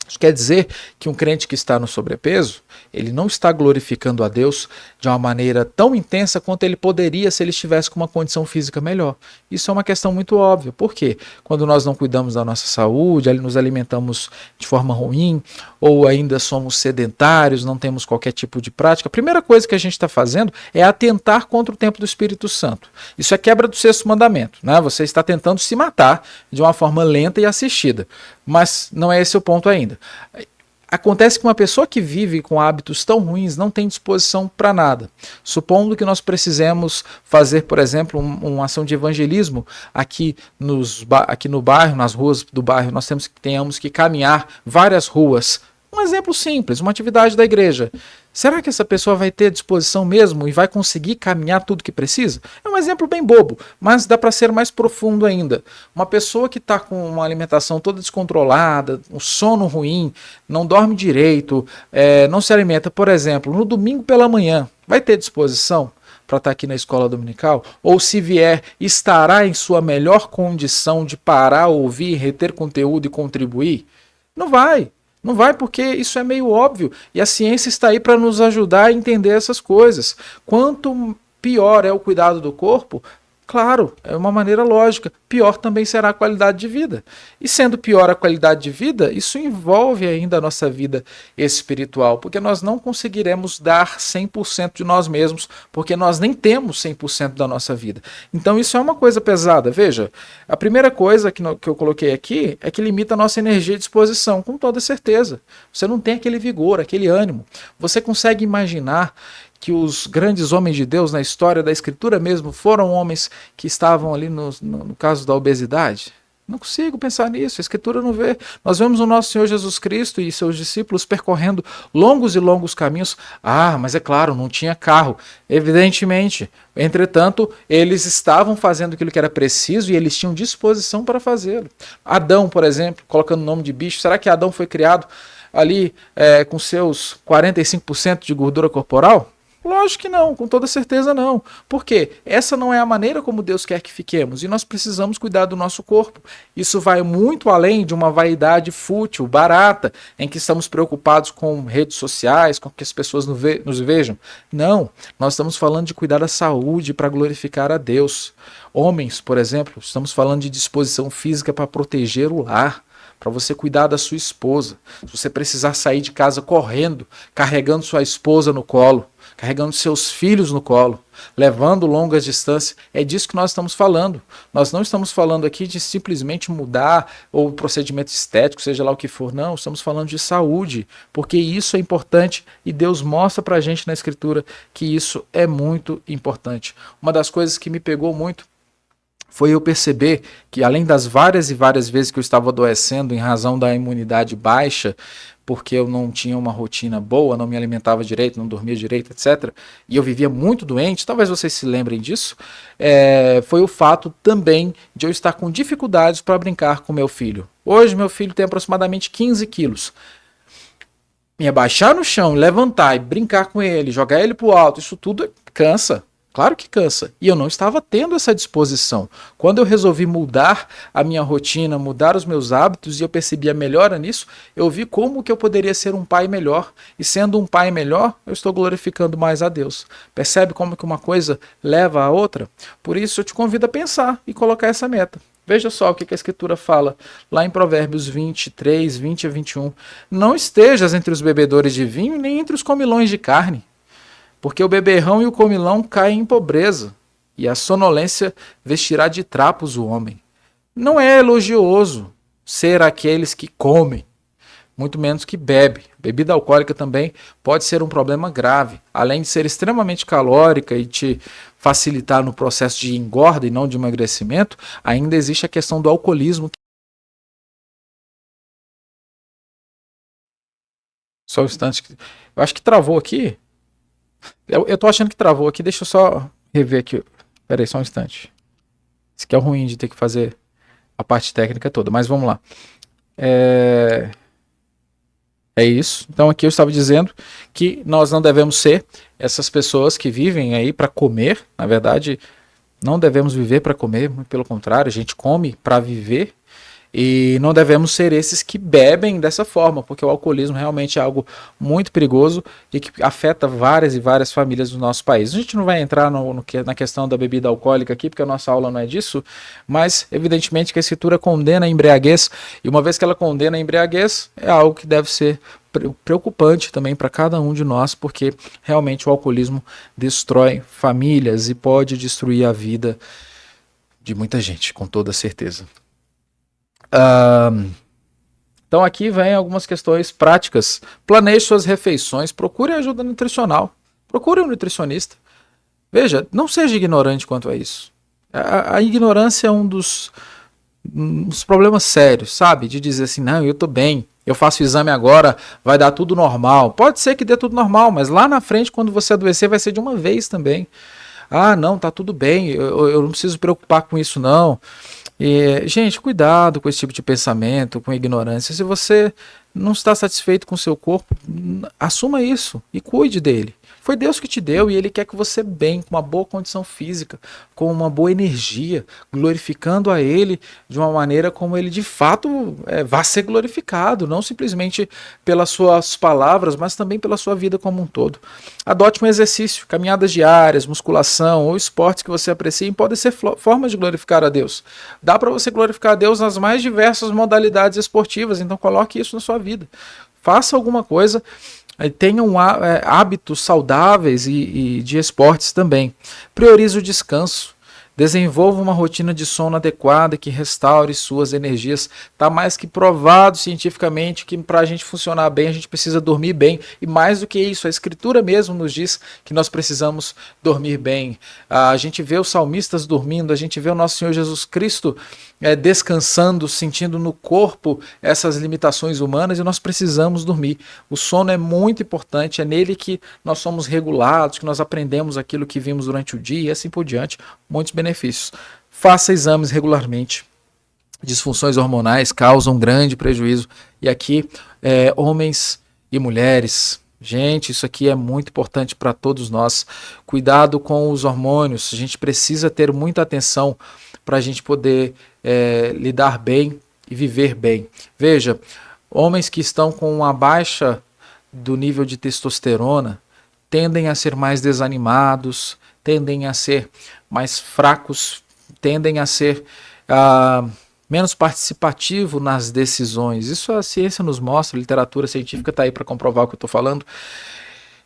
Speaker 1: Isso quer dizer que um crente que está no sobrepeso, ele não está glorificando a Deus de uma maneira tão intensa quanto ele poderia se ele estivesse com uma condição física melhor. Isso é uma questão muito óbvia. Por quê? Quando nós não cuidamos da nossa saúde, nos alimentamos de forma ruim, ou ainda somos sedentários, não temos qualquer tipo de prática, a primeira coisa que a gente está fazendo é atentar contra o templo do Espírito Santo. Isso é quebra do sexto mandamento, né? Você está tentando se matar de uma forma lenta e assistida. Mas não é esse o ponto ainda. Acontece que uma pessoa que vive com hábitos tão ruins não tem disposição para nada. Supondo que nós precisemos fazer, por exemplo, uma ação de evangelismo aqui no bairro, nas ruas do bairro, nós tenhamos que caminhar várias ruas. Um exemplo simples, uma atividade da igreja. Será que essa pessoa vai ter disposição mesmo e vai conseguir caminhar tudo que precisa? É um exemplo bem bobo, mas dá para ser mais profundo ainda. Uma pessoa que está com uma alimentação toda descontrolada, um sono ruim, não dorme direito, não se alimenta, por exemplo, no domingo pela manhã, vai ter disposição para estar aqui na escola dominical? Ou se vier, estará em sua melhor condição de parar, ouvir, reter conteúdo e contribuir? Não vai. Não vai, porque isso é meio óbvio e a ciência está aí para nos ajudar a entender essas coisas. Quanto pior é o cuidado do corpo, claro, é uma maneira lógica, pior também será a qualidade de vida. E sendo pior a qualidade de vida, isso envolve ainda a nossa vida espiritual, porque nós não conseguiremos dar 100% de nós mesmos, porque nós nem temos 100% da nossa vida. Então isso é uma coisa pesada. Veja, a primeira coisa que eu coloquei aqui é que limita a nossa energia e disposição, com toda certeza. Você não tem aquele vigor, aquele ânimo. Você consegue imaginar que os grandes homens de Deus na história da Escritura mesmo foram homens que estavam ali no caso da obesidade? Não consigo pensar nisso, a Escritura não vê. Nós vemos o nosso Senhor Jesus Cristo e seus discípulos percorrendo longos e longos caminhos. Mas é claro, não tinha carro. Evidentemente. Entretanto, eles estavam fazendo aquilo que era preciso e eles tinham disposição para fazê-lo. Adão, por exemplo, colocando o nome de bicho, será que Adão foi criado ali com seus 45% de gordura corporal? Lógico que não, com toda certeza não. Por quê? Essa não é a maneira como Deus quer que fiquemos e nós precisamos cuidar do nosso corpo. Isso vai muito além de uma vaidade fútil, barata, em que estamos preocupados com redes sociais, com que as pessoas nos vejam. Não, nós estamos falando de cuidar da saúde para glorificar a Deus. Homens, por exemplo, estamos falando de disposição física para proteger o lar, para você cuidar da sua esposa. Se você precisar sair de casa correndo, carregando sua esposa no colo, carregando seus filhos no colo, levando longas distâncias. É disso que nós estamos falando. Nós não estamos falando aqui de simplesmente mudar ou procedimento estético, seja lá o que for. Não, estamos falando de saúde, porque isso é importante e Deus mostra pra gente na Escritura que isso é muito importante. Uma das coisas que me pegou muito foi eu perceber que, além das várias e várias vezes que eu estava adoecendo em razão da imunidade baixa, porque eu não tinha uma rotina boa, não me alimentava direito, não dormia direito, etc., e eu vivia muito doente, talvez vocês se lembrem disso, foi o fato também de eu estar com dificuldades para brincar com meu filho. Hoje meu filho tem aproximadamente 15 quilos. Me abaixar no chão, levantar e brincar com ele, jogar ele para o alto, isso tudo cansa. Claro que cansa. E eu não estava tendo essa disposição. Quando eu resolvi mudar a minha rotina, mudar os meus hábitos e eu percebi a melhora nisso, eu vi como que eu poderia ser um pai melhor. E sendo um pai melhor, eu estou glorificando mais a Deus. Percebe como que uma coisa leva a outra? Por isso eu te convido a pensar e colocar essa meta. Veja só o que a Escritura fala lá em Provérbios 23, 20 a 21. Não estejas entre os bebedores de vinho, nem entre os comilões de carne, porque o beberrão e o comilão caem em pobreza, e a sonolência vestirá de trapos o homem. Não é elogioso ser aqueles que comem, muito menos que bebe. Bebida alcoólica também pode ser um problema grave. Além de ser extremamente calórica e te facilitar no processo de engorda e não de emagrecimento, ainda existe a questão do alcoolismo. Só um instante. Eu acho que travou aqui. Eu tô achando que travou aqui, deixa eu só rever aqui. Pera aí, só um instante. Isso aqui é ruim de ter que fazer a parte técnica toda, mas vamos lá. É isso. Então aqui eu estava dizendo que nós não devemos ser essas pessoas que vivem aí para comer. Na verdade, não devemos viver para comer, muito pelo contrário, a gente come para viver. E não devemos ser esses que bebem dessa forma, porque o alcoolismo realmente é algo muito perigoso e que afeta várias e várias famílias do nosso país. A gente não vai entrar na questão da bebida alcoólica aqui, porque a nossa aula não é disso, mas evidentemente que a Escritura condena a embriaguez, e uma vez que ela condena a embriaguez, é algo que deve ser preocupante também para cada um de nós, porque realmente o alcoolismo destrói famílias e pode destruir a vida de muita gente, com toda certeza. Então aqui vem algumas questões práticas. Planeje suas refeições, procure ajuda nutricional, procure um nutricionista. Veja, não seja ignorante quanto a isso. A ignorância é um dos problemas sérios, sabe? De dizer assim, não, eu tô bem, eu faço o exame agora, vai dar tudo normal. Pode ser que dê tudo normal, mas lá na frente, quando você adoecer, vai ser de uma vez também. Ah, não, tá tudo bem, eu não preciso me preocupar com isso não. Gente, cuidado com esse tipo de pensamento, com ignorância. Se você não está satisfeito com o seu corpo, assuma isso e cuide dele. Foi Deus que te deu e Ele quer que você bem, com uma boa condição física, com uma boa energia, glorificando a Ele de uma maneira como Ele de fato vai ser glorificado, não simplesmente pelas suas palavras, mas também pela sua vida como um todo. Adote um exercício, caminhadas diárias, musculação ou esportes que você aprecie podem ser formas de glorificar a Deus. Dá para você glorificar a Deus nas mais diversas modalidades esportivas, então coloque isso na sua vida. Faça alguma coisa. Tenham hábitos saudáveis e de esportes também. Priorize o descanso. Desenvolva uma rotina de sono adequada que restaure suas energias. Está mais que provado cientificamente que para a gente funcionar bem, a gente precisa dormir bem. E mais do que isso, a Escritura mesmo nos diz que nós precisamos dormir bem. A gente vê os salmistas dormindo, a gente vê o nosso Senhor Jesus Cristo descansando, sentindo no corpo essas limitações humanas, e nós precisamos dormir. O sono é muito importante, é nele que nós somos regulados, que nós aprendemos aquilo que vimos durante o dia e assim por diante. Muitos benefícios. Faça exames regularmente. Disfunções hormonais causam grande prejuízo. E aqui, homens e mulheres, gente, isso aqui é muito importante para todos nós. Cuidado com os hormônios. A gente precisa ter muita atenção para a gente poder lidar bem e viver bem. Veja, homens que estão com uma baixa do nível de testosterona tendem a ser mais desanimados, tendem a ser mais fracos, tendem a ser menos participativo nas decisões. Isso a ciência nos mostra, a literatura científica está aí para comprovar o que eu estou falando.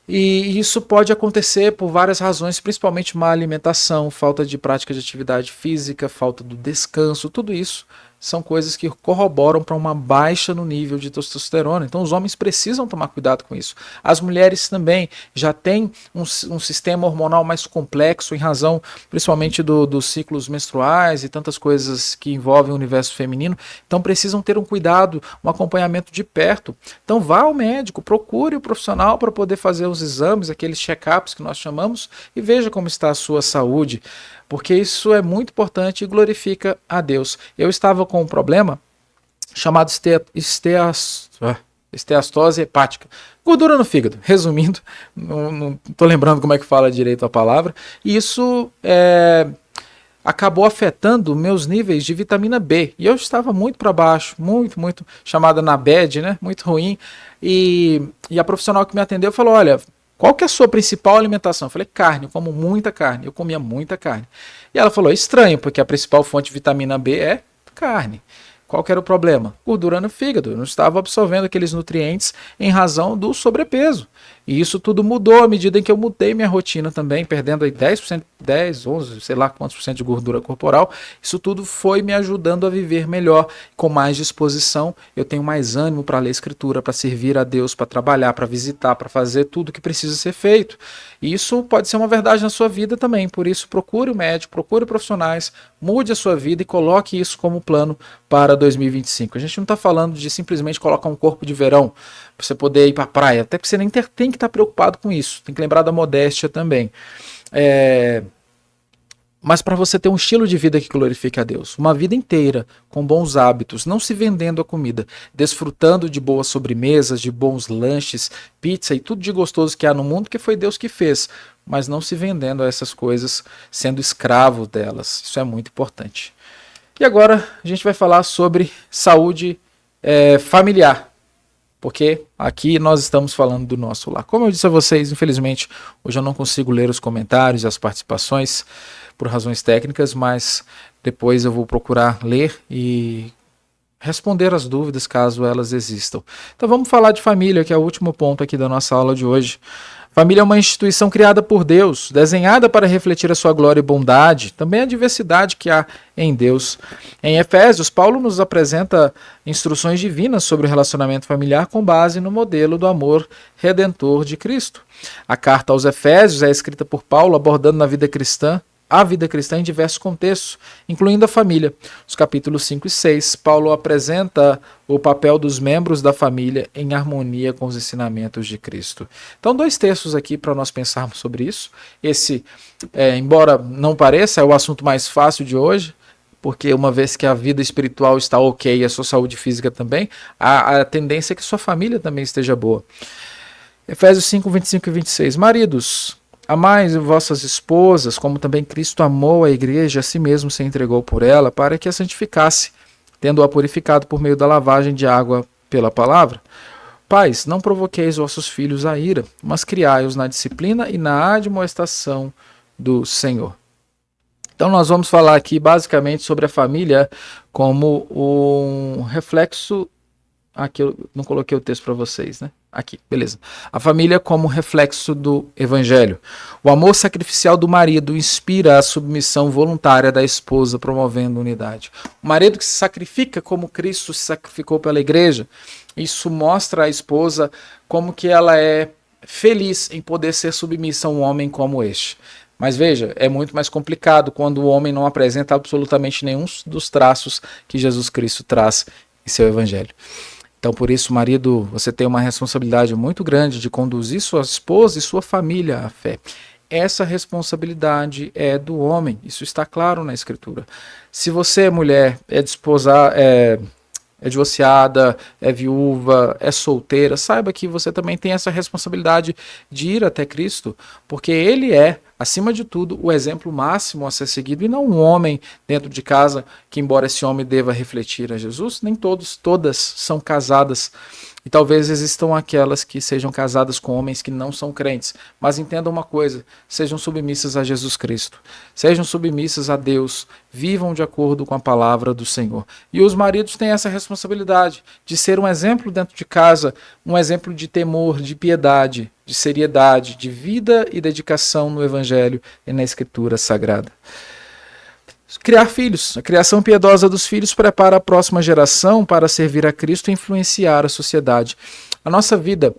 Speaker 1: E isso pode acontecer por várias razões, principalmente má alimentação, falta de prática de atividade física, falta do descanso, tudo isso são coisas que corroboram para uma baixa no nível de testosterona. Então os homens precisam tomar cuidado com isso. As mulheres também já têm um sistema hormonal mais complexo em razão principalmente dos ciclos menstruais e tantas coisas que envolvem o universo feminino. Então precisam ter um cuidado, um acompanhamento de perto. Então vá ao médico, procure o profissional para poder fazer os exames, aqueles check-ups que nós chamamos, e veja como está a sua saúde, porque isso é muito importante e glorifica a Deus. Eu estava com um problema chamado esteatose hepática, gordura no fígado, resumindo, não estou lembrando como é que fala direito a palavra, e isso acabou afetando meus níveis de vitamina B, e eu estava muito para baixo, muito, chamada na bad, né, muito ruim, e a profissional que me atendeu falou, olha, qual que é a sua principal alimentação? Eu falei, carne, eu como muita carne. Eu comia muita carne. E ela falou, estranho, porque a principal fonte de vitamina B é carne. Qual que era o problema? Gordura no fígado. Eu não estava absorvendo aqueles nutrientes em razão do sobrepeso. E isso tudo mudou à medida em que eu mudei minha rotina também, perdendo aí 10%, 10, 11, sei lá quantos por cento de gordura corporal. Isso tudo foi me ajudando a viver melhor, com mais disposição. Eu tenho mais ânimo para ler escritura, para servir a Deus, para trabalhar, para visitar, para fazer tudo que precisa ser feito. E isso pode ser uma verdade na sua vida também. Por isso, procure o médico, procure profissionais, mude a sua vida e coloque isso como plano para 2025. A gente não está falando de simplesmente colocar um corpo de verão para você poder ir para a praia, até porque você nem tem que estar preocupado com isso, tem que lembrar da modéstia também. Mas para você ter um estilo de vida que glorifique a Deus, uma vida inteira com bons hábitos, não se vendendo a comida, desfrutando de boas sobremesas, de bons lanches, pizza e tudo de gostoso que há no mundo, que foi Deus que fez, mas não se vendendo a essas coisas, sendo escravo delas. Isso é muito importante. E agora a gente vai falar sobre saúde familiar. Porque aqui nós estamos falando do nosso lar. Como eu disse a vocês, infelizmente, hoje eu não consigo ler os comentários e as participações por razões técnicas, mas depois eu vou procurar ler e responder as dúvidas caso elas existam. Então vamos falar de família, que é o último ponto aqui da nossa aula de hoje. Família é uma instituição criada por Deus, desenhada para refletir a sua glória e bondade, também a diversidade que há em Deus. Em Efésios, Paulo nos apresenta instruções divinas sobre o relacionamento familiar com base no modelo do amor redentor de Cristo. A carta aos Efésios é escrita por Paulo abordando a vida cristã em diversos contextos, incluindo a família. Os capítulos 5 e 6, Paulo apresenta o papel dos membros da família em harmonia com os ensinamentos de Cristo. Então, 2 textos aqui para nós pensarmos sobre isso. Esse, embora não pareça, é o assunto mais fácil de hoje, porque uma vez que a vida espiritual está ok e a sua saúde física também, a tendência é que sua família também esteja boa. Efésios 5, 25 e 26. Maridos, amai vossas esposas, como também Cristo amou a igreja, a si mesmo se entregou por ela, para que a santificasse, tendo-a purificado por meio da lavagem de água pela palavra. Pais, não provoqueis vossos filhos a ira, mas criai-os na disciplina e na admoestação do Senhor. Então nós vamos falar aqui basicamente sobre a família como um reflexo. Aqui eu não coloquei o texto para vocês, né? Aqui, beleza. A família como reflexo do evangelho. O amor sacrificial do marido inspira a submissão voluntária da esposa, promovendo unidade. O marido que se sacrifica como Cristo se sacrificou pela igreja, isso mostra à esposa como que ela é feliz em poder ser submissa a um homem como este. Mas veja, é muito mais complicado quando o homem não apresenta absolutamente nenhum dos traços que Jesus Cristo traz em seu evangelho. Então, por isso, marido, você tem uma responsabilidade muito grande de conduzir sua esposa e sua família à fé. Essa responsabilidade é do homem, isso está claro na Escritura. Se você é mulher, é divorciada, é viúva, é solteira, saiba que você também tem essa responsabilidade de ir até Cristo, porque Ele é, acima de tudo, o exemplo máximo a ser seguido, e não um homem dentro de casa, que embora esse homem deva refletir a Jesus, nem todas são casadas, e talvez existam aquelas que sejam casadas com homens que não são crentes, mas entendam uma coisa, sejam submissas a Jesus Cristo, sejam submissas a Deus, vivam de acordo com a palavra do Senhor. E os maridos têm essa responsabilidade de ser um exemplo dentro de casa, um exemplo de temor, de piedade, de seriedade, de vida e dedicação no Evangelho e na Escritura Sagrada. Criar filhos. A criação piedosa dos filhos prepara a próxima geração para servir a Cristo e influenciar a sociedade. A nossa vida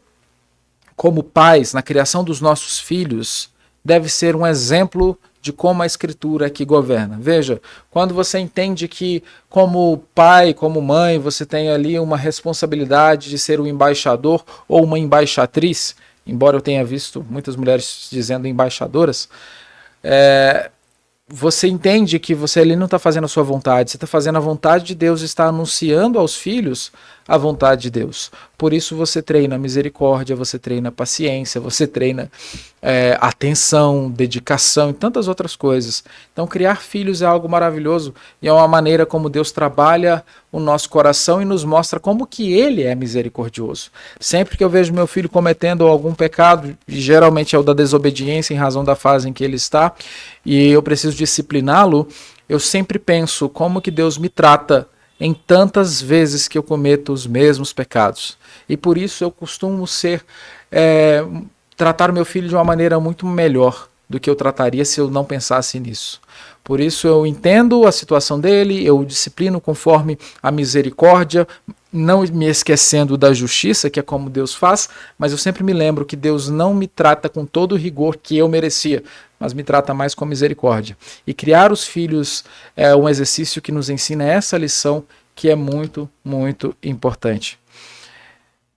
Speaker 1: como pais, na criação dos nossos filhos, deve ser um exemplo de como a Escritura é que governa. Veja, quando você entende que como pai, como mãe, você tem ali uma responsabilidade de ser um embaixador ou uma embaixatriz, embora eu tenha visto muitas mulheres dizendo embaixadoras, você entende que você ali não está fazendo a sua vontade, você está fazendo a vontade de Deus, está anunciando aos filhos a vontade de Deus. Por isso você treina misericórdia, você treina paciência, você treina atenção, dedicação e tantas outras coisas. Então criar filhos é algo maravilhoso e é uma maneira como Deus trabalha o nosso coração e nos mostra como que Ele é misericordioso. Sempre que eu vejo meu filho cometendo algum pecado, e geralmente é o da desobediência em razão da fase em que ele está, e eu preciso discipliná-lo, eu sempre penso como que Deus me trata em tantas vezes que eu cometo os mesmos pecados. E por isso eu costumo tratar meu filho de uma maneira muito melhor do que eu trataria se eu não pensasse nisso. Por isso eu entendo a situação dele, eu o disciplino conforme a misericórdia, não me esquecendo da justiça, que é como Deus faz, mas eu sempre me lembro que Deus não me trata com todo o rigor que eu merecia, mas me trata mais com misericórdia. E criar os filhos é um exercício que nos ensina essa lição, que é muito, muito importante.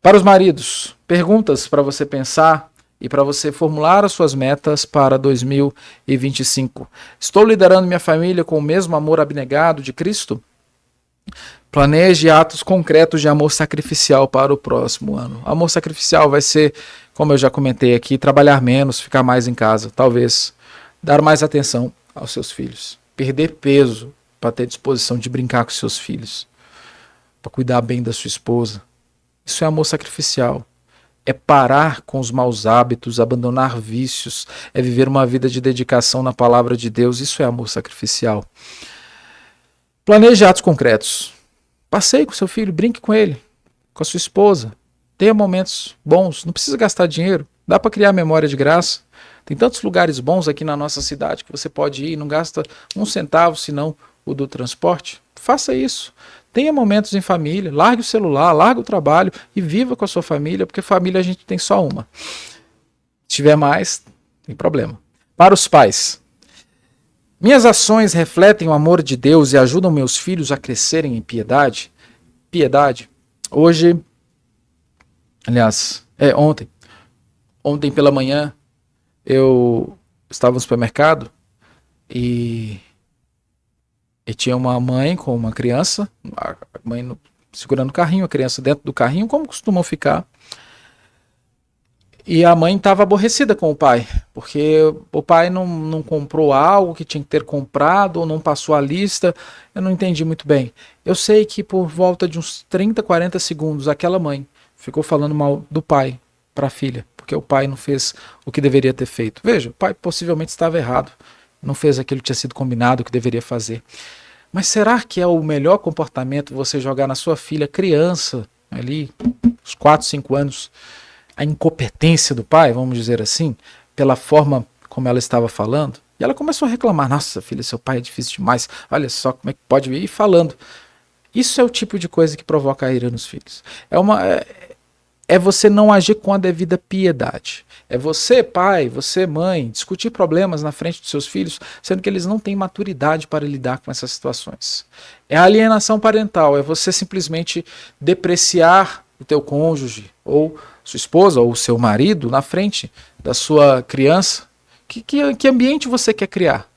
Speaker 1: Para os maridos, perguntas para você pensar e para você formular as suas metas para 2025. Estou liderando minha família com o mesmo amor abnegado de Cristo? Planeje atos concretos de amor sacrificial para o próximo ano. Amor sacrificial vai ser, como eu já comentei aqui, trabalhar menos, ficar mais em casa, talvez dar mais atenção aos seus filhos, perder peso para ter disposição de brincar com seus filhos, para cuidar bem da sua esposa. Isso é amor sacrificial. É parar com os maus hábitos, abandonar vícios, é viver uma vida de dedicação na palavra de Deus. Isso é amor sacrificial. Planeje atos concretos. Passeie com seu filho, brinque com ele, com a sua esposa. Tenha momentos bons, não precisa gastar dinheiro. Dá para criar memória de graça. Tem tantos lugares bons aqui na nossa cidade que você pode ir e não gasta um centavo, senão o do transporte. Faça isso. Tenha momentos em família, largue o celular, largue o trabalho e viva com a sua família, porque família a gente tem só uma. Se tiver mais, tem problema. Para os pais. Minhas ações refletem o amor de Deus e ajudam meus filhos a crescerem em piedade? Piedade. Hoje, aliás, ontem pela manhã, eu estava no supermercado e tinha uma mãe com uma criança, a mãe segurando o carrinho, a criança dentro do carrinho, como costumam ficar. E a mãe estava aborrecida com o pai, porque o pai não comprou algo que tinha que ter comprado, ou não passou a lista. Eu não entendi muito bem. Eu sei que por volta de uns 30, 40 segundos, aquela mãe ficou falando mal do pai para a filha, porque o pai não fez o que deveria ter feito. Veja, o pai possivelmente estava errado, não fez aquilo que tinha sido combinado, que deveria fazer. Mas será que é o melhor comportamento você jogar na sua filha criança, ali, uns 4, 5 anos, a incompetência do pai, vamos dizer assim, pela forma como ela estava falando? E ela começou a reclamar: nossa filha, seu pai é difícil demais, olha só como é que pode vir, e falando. Isso é o tipo de coisa que provoca a ira nos filhos. É você não agir com a devida piedade. É você, pai, você, mãe, discutir problemas na frente dos seus filhos, sendo que eles não têm maturidade para lidar com essas situações. É a alienação parental, é você simplesmente depreciar o teu cônjuge, ou sua esposa, ou seu marido, na frente da sua criança. Que ambiente você quer criar?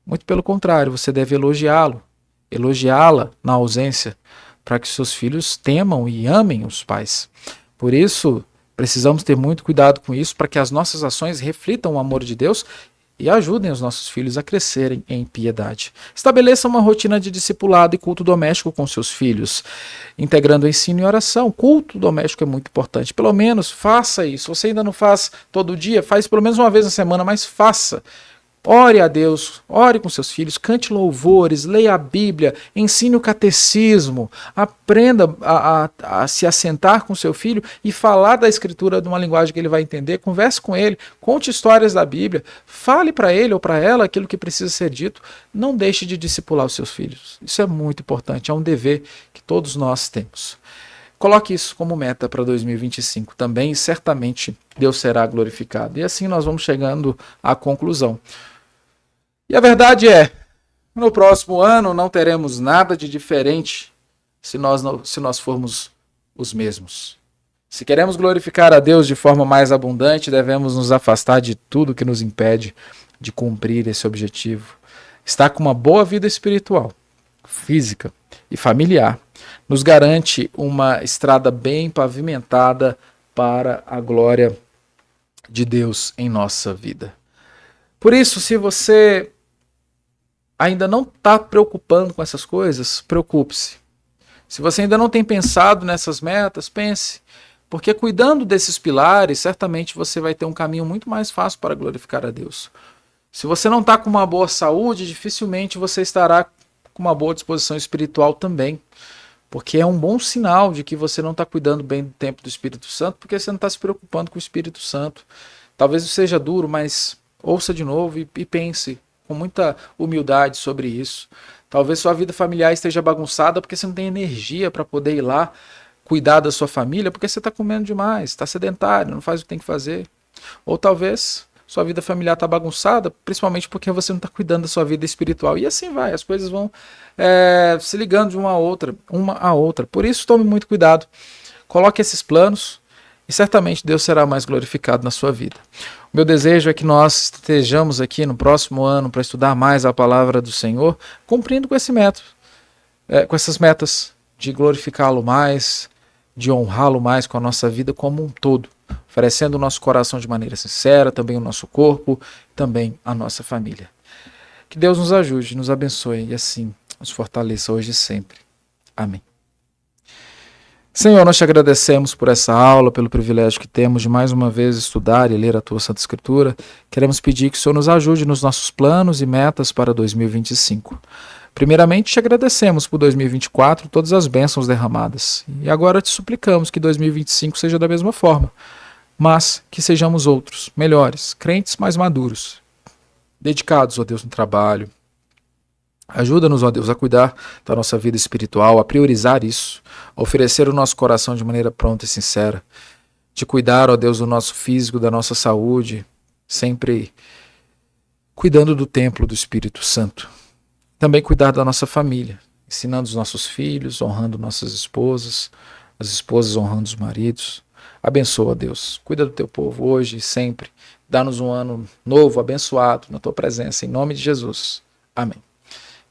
Speaker 1: Muito pelo contrário, você deve elogiá-lo, elogiá-la na ausência, para que seus filhos temam e amem os pais. Por isso, precisamos ter muito cuidado com isso, para que as nossas ações reflitam o amor de Deus e ajudem os nossos filhos a crescerem em piedade. Estabeleça uma rotina de discipulado e culto doméstico com seus filhos, integrando ensino e oração. Culto doméstico é muito importante. Pelo menos faça isso. Se você ainda não faz todo dia, faz pelo menos uma vez na semana, mas faça. Ore a Deus, ore com seus filhos, cante louvores, leia a Bíblia, ensine o catecismo, aprenda a se assentar com seu filho e falar da Escritura de uma linguagem que ele vai entender, converse com ele, conte histórias da Bíblia, fale para ele ou para ela aquilo que precisa ser dito, não deixe de discipular os seus filhos. Isso é muito importante, é um dever que todos nós temos. Coloque isso como meta para 2025 também e certamente Deus será glorificado. E assim nós vamos chegando à conclusão. E a verdade é, no próximo ano não teremos nada de diferente se nós formos os mesmos. Se queremos glorificar a Deus de forma mais abundante, devemos nos afastar de tudo que nos impede de cumprir esse objetivo. Estar com uma boa vida espiritual, física e familiar nos garante uma estrada bem pavimentada para a glória de Deus em nossa vida. Por isso, se você ainda não está preocupando com essas coisas, preocupe-se. Se você ainda não tem pensado nessas metas, pense. Porque cuidando desses pilares, certamente você vai ter um caminho muito mais fácil para glorificar a Deus. Se você não está com uma boa saúde, dificilmente você estará com uma boa disposição espiritual também. Porque é um bom sinal de que você não está cuidando bem do tempo do Espírito Santo, porque você não está se preocupando com o Espírito Santo. Talvez seja duro, mas ouça de novo e pense com muita humildade sobre isso. Talvez sua vida familiar esteja bagunçada porque você não tem energia para poder ir lá cuidar da sua família, porque você está comendo demais, está sedentário, não faz o que tem que fazer. Ou talvez sua vida familiar está bagunçada, principalmente porque você não está cuidando da sua vida espiritual. E assim vai, as coisas vão se ligando de uma a outra. Por isso, tome muito cuidado. Coloque esses planos e certamente Deus será mais glorificado na sua vida. O meu desejo é que nós estejamos aqui no próximo ano para estudar mais a palavra do Senhor, cumprindo com esse método, com essas metas de glorificá-lo mais, de honrá-lo mais com a nossa vida como um todo, oferecendo o nosso coração de maneira sincera, também o nosso corpo, também a nossa família. Que Deus nos ajude, nos abençoe e assim nos fortaleça hoje e sempre. Amém. Senhor, nós te agradecemos por essa aula, pelo privilégio que temos de mais uma vez estudar e ler a Tua Santa Escritura. Queremos pedir que o Senhor nos ajude nos nossos planos e metas para 2025. Primeiramente, te agradecemos por 2024, todas as bênçãos derramadas. E agora te suplicamos que 2025 seja da mesma forma, mas que sejamos outros, melhores, crentes mais maduros, dedicados, ó Deus, no trabalho. Ajuda-nos, ó Deus, a cuidar da nossa vida espiritual, a priorizar isso, a oferecer o nosso coração de maneira pronta e sincera, de cuidar, ó Deus, do nosso físico, da nossa saúde, sempre cuidando do templo do Espírito Santo. Também cuidar da nossa família, ensinando os nossos filhos, honrando nossas esposas, as esposas honrando os maridos. Abençoa, Deus. Cuida do teu povo hoje e sempre. Dá-nos um ano novo, abençoado, na tua presença, em nome de Jesus. Amém.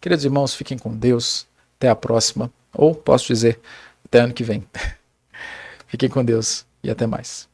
Speaker 1: Queridos irmãos, fiquem com Deus. Até a próxima. Ou posso dizer, até ano que vem. Fiquem com Deus e até mais.